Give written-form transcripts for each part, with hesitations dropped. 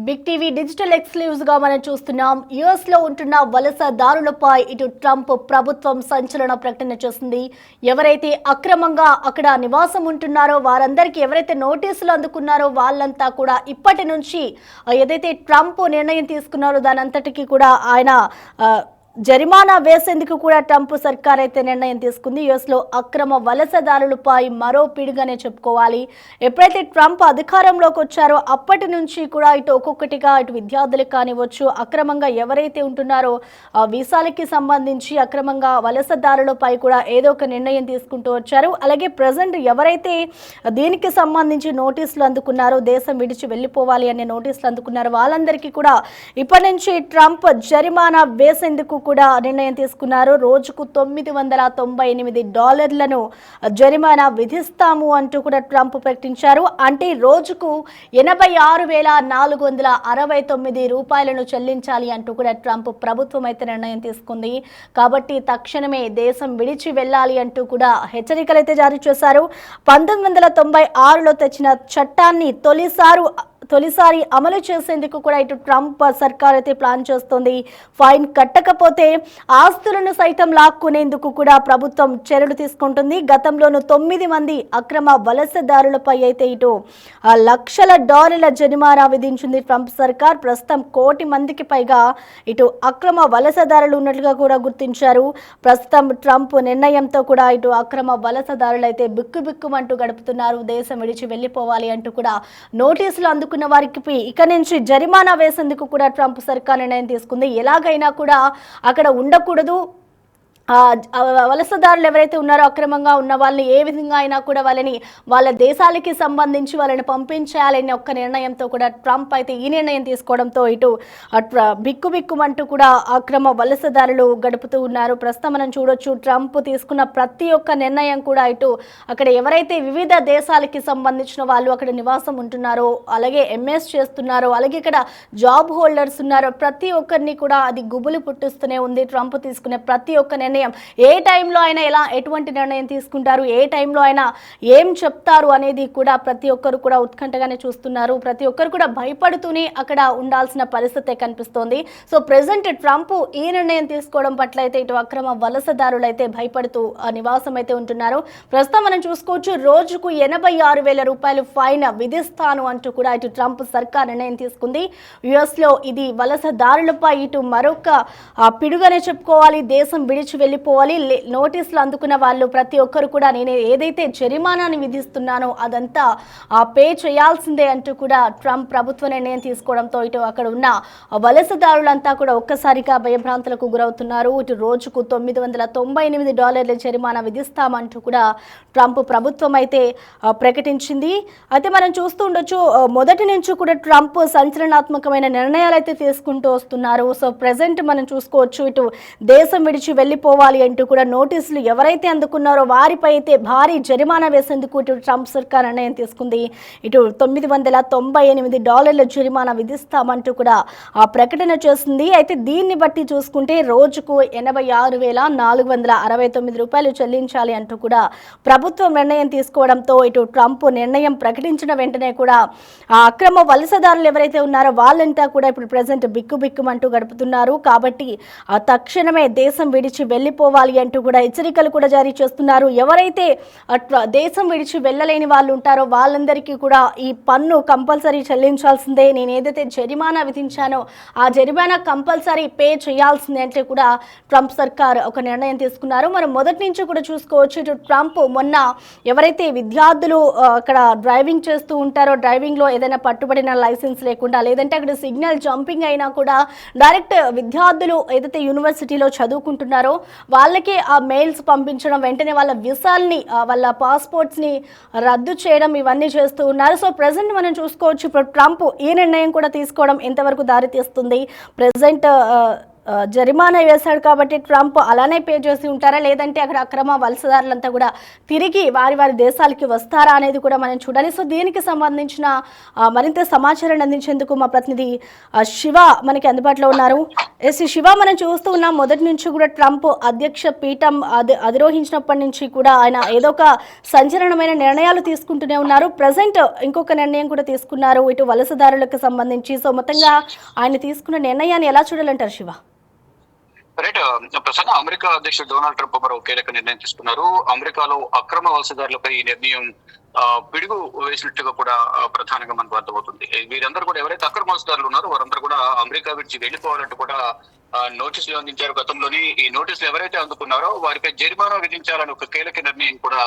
Big TV digital exclusive గా మనం చూస్తున్నాం. యుఎస్ లో ఉంటున్న వలసదారులపై ఇటు ట్రంప్ ప్రభుత్వం సంచలన ప్రకటన చేసింది. ఎవరైతే అక్రమంగా అక్కడ నివాసం ఉంటున్నారో వారందరికీ ఎవరైతే నోటీసులు అందుకున్నారో వాళ్ళంతా కూడా ఇప్పటి నుంచి ఏదైతే ట్రంప్ నిర్ణయం తీసుకున్నారో దానంతటికీ కూడా ఆయన జరిమానా వేసేందుకు కూడా ట్రంప్ సర్కార్ అయితే నిర్ణయం తీసుకుంది. యుఎస్ లో అక్రమ వలసదారులపై మరో పిడుగానే చెప్పుకోవాలి. ఎప్పుడైతే ట్రంప్ అధికారంలోకి వచ్చారో అప్పటి నుంచి కూడా ఇటు ఒక్కొక్కటిగా ఇటు విద్యార్థులకు కానివచ్చు, అక్రమంగా ఎవరైతే ఉంటున్నారో వీసాలకి సంబంధించి అక్రమంగా వలసదారులపై కూడా ఏదో ఒక నిర్ణయం తీసుకుంటూ వచ్చారు. అలాగే ప్రజెంట్ ఎవరైతే దీనికి సంబంధించి నోటీసులు అందుకున్నారో, దేశం విడిచి వెళ్ళిపోవాలి అనే నోటీసులు అందుకున్నారో వాళ్ళందరికీ కూడా ఇప్పటి నుంచి ట్రంప్ జరిమానా వేసేందుకు కూడా నిర్ణయం తీసుకున్నారు. రోజుకు $998 జరిమానా విధిస్తాము అంటూ కూడా ట్రంప్ ప్రకటించారు. అంటే రోజుకు $86,469 చెల్లించాలి అంటూ కూడా ట్రంప్ ప్రభుత్వం అయితే నిర్ణయం తీసుకుంది. కాబట్టి తక్షణమే దేశం విడిచి వెళ్ళాలి అంటూ కూడా హెచ్చరికలు అయితే జారీ చేశారు. 1996లో తెచ్చిన చట్టాన్ని తొలిసారి అమలు చేసేందుకు కూడా ఇటు ట్రంప్ సర్కార్ అయితే ప్లాన్ చేస్తుంది. ఫైన్ కట్టకపోతే ఆస్తులను సైతం లాక్కునేందుకు కూడా ప్రభుత్వం చర్యలు తీసుకుంటుంది. గతంలోనూ 9 మంది అక్రమ వలసదారులపై అయితే ఇటు లక్షల డాలర్ల జరిమానా విధించింది ట్రంప్ సర్కార్. ప్రస్తుతం 1 కోటి మందికి పైగా ఇటు అక్రమ వలసదారులు ఉన్నట్లుగా కూడా గుర్తించారు. ప్రస్తుతం ట్రంప్ నిర్ణయంతో కూడా ఇటు అక్రమ వలసదారులు అయితే బిక్కుబిక్కుమంటూ గడుపుతున్నారు. దేశం విడిచి వెళ్ళిపోవాలి అంటూ కూడా నోటీసులు అందుకున్న వారికి ఇక నుంచి జరిమానా వేసేందుకు కూడా ట్రంప్ సర్కార్ నిర్ణయం తీసుకుంది. ఎలాగైనా కూడా అక్కడ ఉండకూడదు, వలసదారులు ఎవరైతే ఉన్నారో అక్రమంగా ఉన్న వాళ్ళని ఏ విధంగా అయినా కూడా వాళ్ళని వాళ్ళ దేశాలకి సంబంధించి వాళ్ళని పంపించేయాలనే ఒక్క నిర్ణయంతో కూడా ట్రంప్ అయితే ఈ నిర్ణయం తీసుకోవడంతో ఇటు బిక్కుబిక్కుమంటూ కూడా అక్రమ వలసదారులు గడుపుతూ ఉన్నారు. ప్రస్తుతం మనం చూడొచ్చు, ట్రంప్ తీసుకున్న ప్రతి ఒక్క నిర్ణయం కూడా ఇటు అక్కడ ఎవరైతే వివిధ దేశాలకి సంబంధించిన వాళ్ళు అక్కడ నివాసం ఉంటున్నారో, అలాగే ఎంఎస్ చేస్తున్నారో, అలాగే ఇక్కడ జాబ్ హోల్డర్స్ ఉన్నారో ప్రతి ఒక్కరిని కూడా అది గుబులు పుట్టిస్తూనే ఉంది. ట్రంప్ తీసుకునే ప్రతి ఒక్క నిర్ణయం ఏ టైంలో అయినా ఎటువంటి నిర్ణయం తీసుకుంటారు, ఏ టైంలో అయినా ఏం చెప్తారు అనేది కూడా ప్రతి ఒక్కరు కూడా ఉత్కంఠగానే చూస్తున్నారు. ప్రతి ఒక్కరు కూడా భయపడుతూనే అక్కడ ఉండాల్సిన పరిస్థితి కనిపిస్తోంది. సో ప్రెసెంట్ ట్రంప్ ఈ నిర్ణయం తీసుకోవడం పట్ల అయితే ఇటు అక్రమ వలసదారులు అయితే భయపడుతూ నివాసం అయితే ఉంటున్నారు. ప్రస్తుతం మనం చూసుకోవచ్చు, రోజుకు $86,000 ఫైన్ విధిస్తాను అంటూ కూడా ఇటు ట్రంప్ సర్కార్ నిర్ణయం తీసుకుంది. యుఎస్ లో ఇది వలసదారులపై ఇటు మరొక పిడుగానే చెప్పుకోవాలి. దేశం విడిచి వెళ్ళిపోవాలి, నోటీసులు అందుకున్న వాళ్ళు ప్రతి ఒక్కరు కూడా నేను ఏదైతే జరిమానాని విధిస్తున్నానో అదంతా పే చేయాల్సిందే అంటూ కూడా ట్రంప్ ప్రభుత్వ నిర్ణయం తీసుకోవడంతో ఇటు అక్కడ ఉన్న వలసదారులంతా కూడా ఒక్కసారిగా భయభ్రాంతులకు గురవుతున్నారు. ఇటు రోజుకు $998 జరిమానా విధిస్తామంటూ కూడా ట్రంప్ ప్రభుత్వం అయితే ప్రకటించింది. అయితే మనం చూస్తూ ఉండొచ్చు, మొదటి నుంచి కూడా ట్రంప్ సంచలనాత్మకమైన నిర్ణయాలు అయితే తీసుకుంటూ వస్తున్నారు. సో ప్రెసెంట్ మనం చూసుకోవచ్చు, ఇటు దేశం విడిచి వెళ్ళిపోవాలి అంటూ కూడా నోటీసులు ఎవరైతే అందుకున్నారో వారిపై అయితే భారీ జరిమానా వేసేందుకు ఇటు ట్రంప్ సర్కార్ నిర్ణయం తీసుకుంది. ఇటు $998 జరిమానా విధిస్తామంటూ కూడా ప్రకటన చేసింది. అయితే దీన్ని బట్టి చూసుకుంటే రోజుకు $86,469 చెల్లించాలి అంటూ కూడా ప్రభుత్వం నిర్ణయం తీసుకోవడంతో ఇటు ట్రంప్ నిర్ణయం ప్రకటించిన వెంటనే కూడా అక్రమ వలసదారులు ఎవరైతే ఉన్నారో వాళ్ళంతా కూడా ఇప్పుడు ప్రజెంట్ బిక్కుబిక్కుమంటూ గడుపుతున్నారు. కాబట్టి తక్షణమే దేశం విడిచి వెళ్ళిపోవాలి అంటూ కూడా హెచ్చరికలు కూడా జారీ చేస్తున్నారు. ఎవరైతే దేశం విడిచి వెళ్ళలేని వాళ్ళు ఉంటారో వాళ్ళందరికీ కూడా ఈ పన్ను కంపల్సరీ చెల్లించాల్సిందే, నేను ఏదైతే జరిమానా విధించానో ఆ జరిమానా కంపల్సరీ పే చేయాల్సిందే అంటే కూడా ట్రంప్ సర్కార్ ఒక నిర్ణయం తీసుకున్నారు. మనం మొదటి నుంచి కూడా చూసుకోవచ్చు, ఇటు ట్రంప్ మొన్న ఎవరైతే విద్యార్థులు అక్కడ డ్రైవింగ్ చేస్తూ ఉంటారో, డ్రైవింగ్లో ఏదైనా పట్టుబడిన లైసెన్స్ లేకుండా లేదంటే అక్కడ సిగ్నల్ జంపింగ్ అయినా కూడా డైరెక్ట్ విద్యార్థులు ఏదైతే యూనివర్సిటీలో చదువుకుంటున్నారో వాళ్ళకి ఆ మెయిల్స్ పంపించడం, వెంటనే వాళ్ళ విసాల్ని వాళ్ళ పాస్పోర్ట్స్ని రద్దు చేయడం ఇవన్నీ చేస్తూ ఉన్నారు. సో ప్రెసెంట్ మనం చూసుకోవచ్చు, ఇప్పుడు ట్రంప్ ఈ నిర్ణయం కూడా తీసుకోవడం ఎంతవరకు దారి తీస్తుంది. ప్రెసెంట్ జరిమానా వేశాడు కాబట్టి ట్రంప్ అలానే పే చేసి ఉంటారా, లేదంటే అక్కడ అక్రమ వలసదారులంతా కూడా తిరిగి వారి వారి దేశాలకి వస్తారా అనేది కూడా మనం చూడాలి. సో దీనికి సంబంధించిన మరింత సమాచారాన్ని అందించేందుకు మా ప్రతినిధి శివ మనకి అందుబాటులో ఉన్నారు. శివ, మనం చూస్తూ ఉన్నాం మొదటి నుంచి కూడా ట్రంప్ అధ్యక్ష పీఠం అధిరోహించినప్పటి నుంచి కూడా ఆయన ఏదో ఒక సంచలనమైన నిర్ణయాలు తీసుకుంటూనే ఉన్నారు. ప్రజెంట్ ఇంకొక నిర్ణయం కూడా తీసుకున్నారు ఇటు వలసదారులకు సంబంధించి. సో మొత్తంగా ఆయన తీసుకున్న నిర్ణయాన్ని ఎలా చూడాలంటారు శివ? రైట్. ప్రస్తుతం అమెరికా అధ్యక్షుడు డొనాల్డ్ ట్రంప్ మరో కీలక నిర్ణయం తీసుకున్నారు. అమెరికాలో అక్రమ వలసదారులపై ఈ నిర్ణయం పిడుగు వేసినట్టుగా కూడా ప్రధానంగా మనకు అర్థమవుతుంది. వీరందరూ కూడా ఎవరైతే అక్రమ వలసదారులు ఉన్నారో వారందరూ కూడా అమెరికా విడిచి వెళ్లిపోవాలంటూ కూడా నోటీసులు అందించారు. గతంలోని ఈ నోటీసులు ఎవరైతే అందుకున్నారో వారిపై జరిమానా విధించాలని ఒక కీలక నిర్ణయం కూడా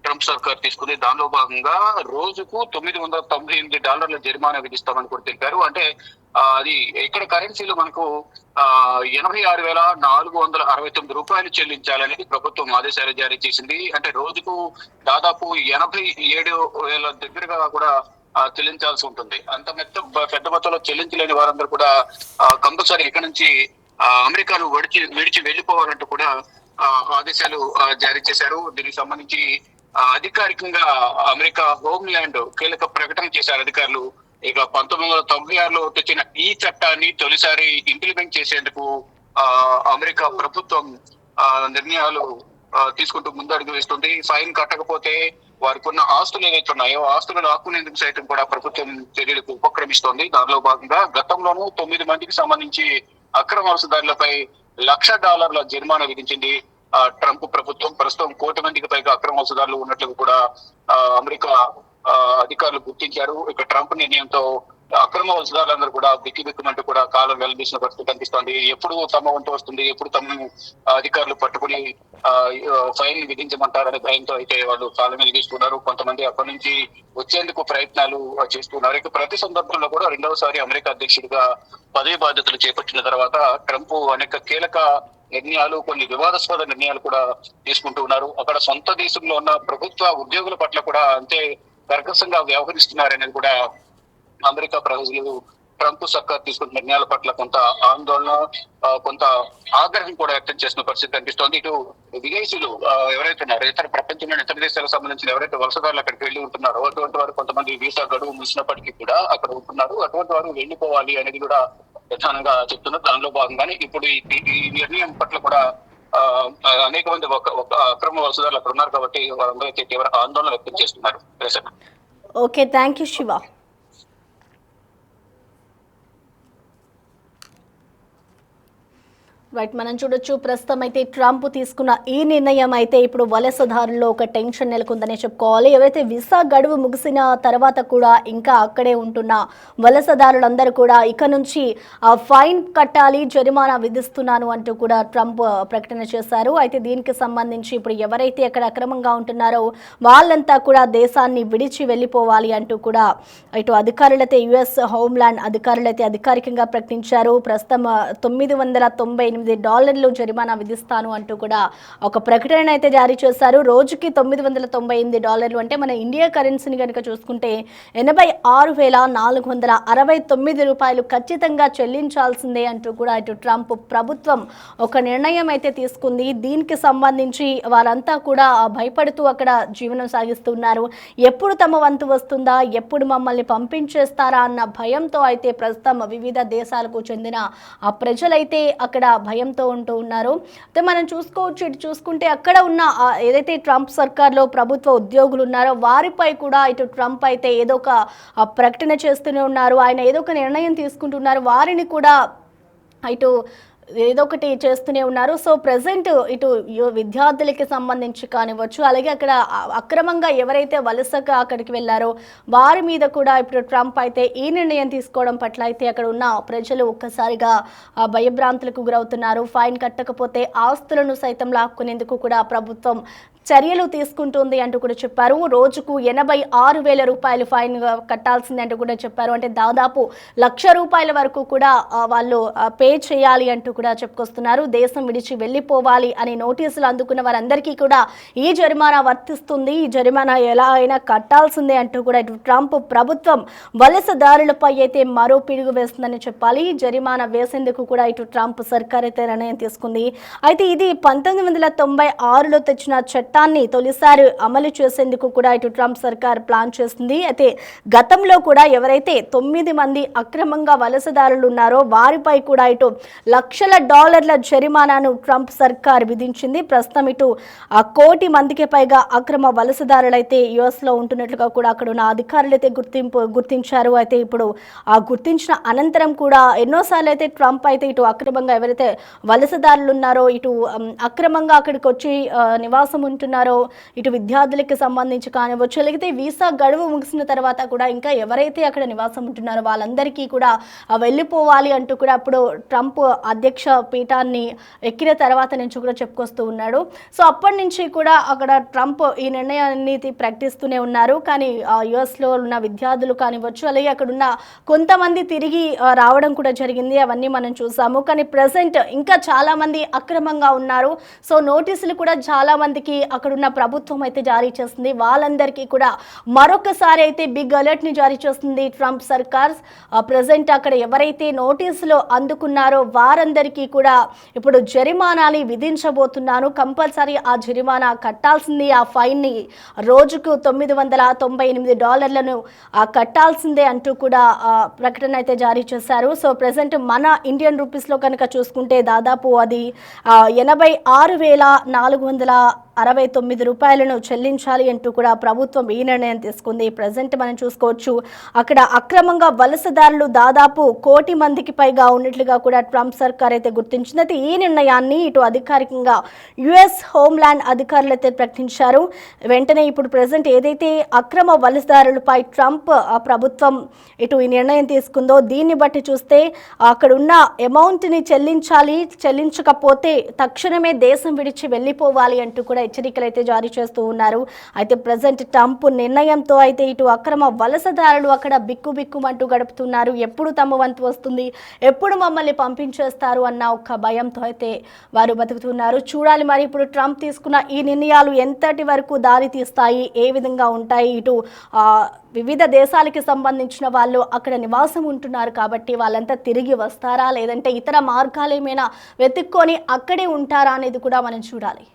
ట్రంప్ సర్కార్ తీసుకుంది. దానిలో భాగంగా రోజుకు $998 జరిమానా విధిస్తామని కూడా తెలిపారు. అంటే అది ఇక్కడ కరెన్సీలో మనకు $86,469 చెల్లించాలనేది ప్రభుత్వం ఆదేశాలు జారీ చేసింది. అంటే రోజుకు దాదాపు 87,000 దగ్గరగా కూడా చెల్లించాల్సి ఉంటుంది. అంత పెద్ద మొత్తంలో చెల్లించలేని వారందరూ కూడా కంపల్సరీ ఇక్కడ నుంచి అమెరికాను విడిచి వెళ్లిపోవాలంటూ కూడా ఆదేశాలు జారీ చేశారు. దీనికి సంబంధించి అధికారికంగా అమెరికా హోమ్ల్యాండ్ కీలక ప్రకటన చేశారు అధికారులు. ఇక 1996లో తెచ్చిన ఈ చట్టాన్ని తొలిసారి ఇంప్లిమెంట్ చేసేందుకు అమెరికా ప్రభుత్వం నిర్ణయాలు తీసుకుంటూ ముందడుగు వేస్తుంది. ఫైన్ కట్టకపోతే వారికి ఉన్న ఆస్తులు ఏవైతే ఉన్నాయో ఆస్తులను ఆకునేందుకు సైతం కూడా ప్రభుత్వం చర్యలకు ఉపక్రమిస్తోంది. దానిలో భాగంగా గతంలోనూ 9 మందికి సంబంధించి అక్రమ వలసదారులపై $1,00,000 జరిమానా విధించింది ట్రంప్ ప్రభుత్వం. ప్రస్తుతం 1 కోటి మందికి పైగా అక్రమ వలసదారులు ఉన్నట్లు కూడా అమెరికా అధికారులు గుర్తించారు. ఇక ట్రంప్ నిర్ణయంతో అక్రమ వలసదారులందరూ కూడా బిక్కుమంటూ కూడా కాలం వెల్లదీసిన పరిస్థితి కనిపిస్తోంది. ఎప్పుడు తమ వంతు వస్తుంది, ఎప్పుడు తమను అధికారులు పట్టుకుని ఫైన్ విధించమంటారనే భయంతో అయితే వాళ్ళు కాలం వెలిగిస్తున్నారు. కొంతమంది అక్కడి నుంచి వచ్చేందుకు ప్రయత్నాలు చేస్తున్నారు. ఇక ప్రతి సందర్భంలో కూడా రెండవసారి అమెరికా అధ్యక్షుడిగా పదవి బాధ్యతలు చేపట్టిన తర్వాత ట్రంప్ అనేక కీలక నిర్ణయాలు, కొన్ని వివాదాస్పద నిర్ణయాలు కూడా తీసుకుంటూ ఉన్నారు. అక్కడ సొంత దేశంలో ఉన్న ప్రభుత్వ ఉద్యోగుల పట్ల కూడా అంతే కర్కశంగా వ్యవహరిస్తున్నారనేది కూడా అమెరికా ప్రజలు ట్రంప్ సర్కార్ తీసుకున్న నిర్ణయాల పట్ల కొంత ఆందోళన, కొంత ఆగ్రహం కూడా వ్యక్తం చేసిన పరిస్థితి కనిపిస్తోంది. ఇటు విదేశీయులు ఎవరైతే ఉన్నారో ఇతర ప్రపంచంలోని ఇతర దేశాలకు సంబంధించిన ఎవరైతే వలసదారులు అక్కడికి వెళ్ళి ఉంటున్నారో అటువంటి వారు కొంతమంది వీసా గడువు ముగిసినప్పటికీ కూడా అక్కడ ఉంటున్నారు. అటువంటి వారు వెళ్ళిపోవాలి అనేది కూడా ప్రధానంగా చెప్తున్నారు. దానిలో భాగంగానే ఇప్పుడు ఈ నిర్ణయం పట్ల కూడా అనేక మంది అక్రమ వలసదారులు అక్కడ ఉన్నారు కాబట్టి వారందరూ తీవ్ర ఆందోళన వ్యక్తం చేస్తున్నారు. Okay, thank you Shiva. Right, మనం చూడొచ్చు ప్రస్తుతం అయితే ట్రంప్ తీసుకున్న ఈ నిర్ణయం అయితే ఇప్పుడు వలసదారుల్లో ఒక టెన్షన్ నెలకొందనే చెప్పుకోవాలి. ఎవరైతే వీసా గడువు ముగిసిన తర్వాత కూడా ఇంకా అక్కడే ఉంటున్న వలసదారులందరూ కూడా ఇక నుంచి ఫైన్ కట్టాలి, జరిమానా విధిస్తున్నాను అంటూ కూడా ట్రంప్ ప్రకటన చేశారు. అయితే దీనికి సంబంధించి ఇప్పుడు ఎవరైతే అక్కడ అక్రమంగా ఉంటున్నారో వాళ్ళంతా కూడా దేశాన్ని విడిచి వెళ్ళిపోవాలి అంటూ కూడా ఇటు అధికారులైతే యుఎస్ హోమ్ల్యాండ్ అధికారులైతే అధికారికంగా ప్రకటించారు. ప్రస్తుతం $998 జరిమానా విధిస్తాను అంటూ కూడా ఒక ప్రకటన అయితే జారీ చేశారు. రోజుకి $998 అంటే మన ఇండియా కరెన్సీని కనుక చూసుకుంటే $86,469 ఖచ్చితంగా చెల్లించాల్సిందే అంటూ కూడా ఇటు ట్రంప్ ప్రభుత్వం ఒక నిర్ణయం అయితే తీసుకుంది. దీనికి సంబంధించి వారంతా కూడా భయపడుతూ అక్కడ జీవనం సాగిస్తున్నారు. ఎప్పుడు తమ వంతు వస్తుందా, ఎప్పుడు మమ్మల్ని పంపించేస్తారా అన్న భయంతో అయితే ప్రస్తుతం వివిధ దేశాలకు చెందిన ఆ ప్రజలైతే అక్కడ భయంతో ఉంటూ ఉన్నారు. అయితే మనం చూసుకోవచ్చు, ఇటు చూసుకుంటే అక్కడ ఉన్న ఏదైతే ట్రంప్ సర్కార్లో ప్రభుత్వ ఉద్యోగులు ఉన్నారో వారిపై కూడా ఇటు ట్రంప్ అయితే ఏదో ఒక ప్రకటన చేస్తూనే ఉన్నారు. ఆయన ఏదో ఒక నిర్ణయం తీసుకుంటున్నారు. వారిని కూడా ఇటు ఏదో ఒకటి చేస్తూనే ఉన్నారు. సో ప్రజెంట్ ఇటు విద్యార్థులకి సంబంధించి కానివ్వచ్చు, అలాగే అక్కడ అక్రమంగా ఎవరైతే వలసగా అక్కడికి వెళ్ళారో వారి మీద కూడా ఇప్పుడు ట్రంప్ అయితే ఈ నిర్ణయం తీసుకోవడం పట్ల అయితే అక్కడ ఉన్న ప్రజలు ఒక్కసారిగా భయభ్రాంతులకు గురవుతున్నారు. ఫైన్ కట్టకపోతే ఆస్తులను సైతం లాక్కునేందుకు కూడా ప్రభుత్వం చర్యలు తీసుకుంటుంది అంటూ కూడా చెప్పారు. రోజుకు 86,000 రూపాయలు ఫైన్ కట్టాల్సింది అంటూ కూడా చెప్పారు. అంటే దాదాపు ₹1,00,000 వరకు కూడా వాళ్ళు పే చేయాలి అంటూ కూడా చెప్పుకొస్తున్నారు. దేశం విడిచి వెళ్ళిపోవాలి అని నోటీసులు అందుకున్న వారందరికీ కూడా ఈ జరిమానా వర్తిస్తుంది. ఈ జరిమానా ఎలా అయినా కట్టాల్సిందే అంటూ కూడా ఇటు ట్రంప్ ప్రభుత్వం వలసదారులపై అయితే మరో పిడుగు వేస్తుందని చెప్పాలి. జరిమానా వేసేందుకు కూడా ఇటు ట్రంప్ సర్కార్ అయితే నిర్ణయం తీసుకుంది. అయితే ఇది 1996లో తెచ్చిన చట్టాన్ని తొలిసారి అమలు చేసేందుకు కూడా ఇటు ట్రంప్ సర్కార్ ప్లాన్ చేస్తుంది. అయితే గతంలో కూడా ఎవరైతే 9 మంది అక్రమంగా వలసదారులు ఉన్నారో వారిపై కూడా ఇటు $1,00,000 జరిమానాను ట్రంప్ సర్కార్ విధించింది. ప్రస్తుతం ఇటు 1 కోటి మందికి పైగా అక్రమ వలసదారులైతే యుఎస్లో ఉంటున్నట్లుగా కూడా అక్కడ ఉన్న అధికారులు అయితే గుర్తించారు. అయితే ఇప్పుడు ఆ గుర్తించిన అనంతరం కూడా ఎన్నోసార్లు అయితే ట్రంప్ అయితే ఇటు అక్రమంగా ఎవరైతే వలసదారులు ఉన్నారో ఇటు అక్రమంగా అక్కడికి వచ్చి నివాసం ఉంటున్నారో ఇటు విద్యార్థులకి సంబంధించి కానివచ్చు, లేకపోతే వీసా గడువు ముగిసిన తర్వాత కూడా ఇంకా ఎవరైతే అక్కడ నివాసం ఉంటున్నారో వాళ్ళందరికీ కూడా వెళ్ళిపోవాలి అంటూ కూడా అప్పుడు ట్రంప్ అధ్యక్ష పీఠాన్ని ఎక్కిన తర్వాత నుంచి కూడా చెప్పుకొస్తూ ఉన్నాడు. సో అప్పటి నుంచి కూడా అక్కడ ట్రంప్ ఈ నిర్ణయాన్ని ప్రకటిస్తూనే ఉన్నారు. కానీ యుఎస్లో ఉన్న విద్యార్థులు కానివచ్చు, అలాగే అక్కడ ఉన్న కొంతమంది తిరిగి రావడం కూడా జరిగింది. అవన్నీ మనం చూసాము. కానీ ప్రెసెంట్ ఇంకా చాలా మంది అక్రమంగా ఉన్నారు. సో నోటీసులు కూడా చాలా మందికి అక్కడున్న ప్రభుత్వం అయితే జారీ చేస్తుంది. వాళ్ళందరికీ కూడా మరొకసారి అయితే బిగ్ అలర్ట్ ని జారీ చేస్తుంది ట్రంప్ సర్కార్. ప్రెసెంట్ అక్కడ ఎవరైతే నోటీసులు అందుకున్నారో వారందరికీ కూడా ఇప్పుడు జరిమానాలు విధించబోతున్నాను. కంపల్సరీ ఆ జరిమానా కట్టాల్సింది. ఆ ఫైన్ ని రోజుకు $998 కట్టాల్సిందే అంటూ కూడా ప్రకటన అయితే జారీ చేశారు. సో ప్రెసెంట్ మన ఇండియన్ రూపీస్ లో కనుక చూసుకుంటే దాదాపు అది 86,469 రూపాయలను చెల్లించాలి అంటూ కూడా ప్రభుత్వం ఈ నిర్ణయం తీసుకుంది. ప్రజెంట్ మనం చూసుకోవచ్చు అక్కడ అక్రమంగా వలసదారులు దాదాపు 1 కోటి మందికి పైగా ఉన్నట్లుగా కూడా ట్రంప్ సర్కార్ అయితే గుర్తించింది. అయితే ఈ నిర్ణయాన్ని ఇటు అధికారికంగా యుఎస్ హోమ్ల్యాండ్ అధికారులు అయితే ప్రకటించారు. వెంటనే ఇప్పుడు ప్రజెంట్ ఏదైతే అక్రమ వలసదారులపై ట్రంప్ ప్రభుత్వం ఇటు ఈ నిర్ణయం తీసుకుందో దీన్ని బట్టి చూస్తే అక్కడ ఉన్న అమౌంట్ని చెల్లించకపోతే తక్షణమే దేశం విడిచి వెళ్ళిపోవాలి అంటూ కూడా హెచ్చరికలు అయితే జారీ చేస్తూ ఉన్నారు. అయితే ప్రజెంట్ ట్రంప్ నిర్ణయంతో అయితే ఇటు అక్రమ వలసదారులు అక్కడ బిక్కుబిక్కుమంటూ గడుపుతున్నారు. ఎప్పుడు తమ వంతు వస్తుంది, ఎప్పుడు మమ్మల్ని పంపించేస్తారు అన్న ఒక భయంతో అయితే వారు బతుకుతున్నారు. చూడాలి మరి ఇప్పుడు ట్రంప్ తీసుకున్న ఈ నిర్ణయాలు ఎంతటి వరకు దారి తీస్తాయి, ఏ విధంగా ఉంటాయి. ఇటు వివిధ దేశాలకి సంబంధించిన వాళ్ళు అక్కడ నివాసం ఉంటున్నారు కాబట్టి వాళ్ళంతా తిరిగి వస్తారా, లేదంటే ఇతర మార్గాలు ఏమైనా వెతుక్కొని అక్కడే ఉంటారా అనేది కూడా మనం చూడాలి.